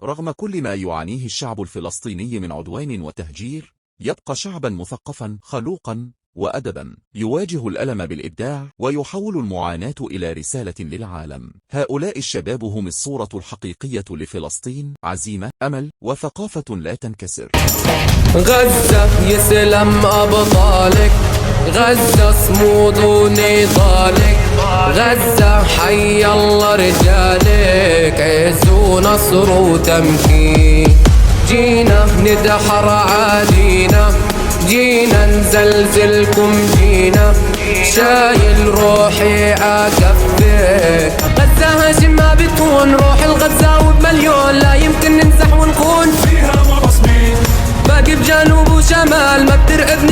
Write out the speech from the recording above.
رغم كل ما يعانيه الشعب الفلسطيني من عدوان وتهجير، يبقى شعبا مثقفا خلوقا وأدبا، يواجه الألم بالإبداع ويحول المعاناة إلى رسالة للعالم. هؤلاء الشباب هم الصورة الحقيقية لفلسطين، عزيمة، أمل، وثقافة لا تنكسر. غزة يسلم أبطالك، غزة صمود ونضالك، غزة حي الله رجالك، عز ونصر وتمكين. جينا ندحر عادينا، جينا نزلزلكم، جينا شايل روحي عكفك. غزة هاشم ما بتهون، روح الغزاوي بمليون، لا يمكن ننزح ونكون فيها مرسمين، باقي بجنوب وشمال ما بترقبنا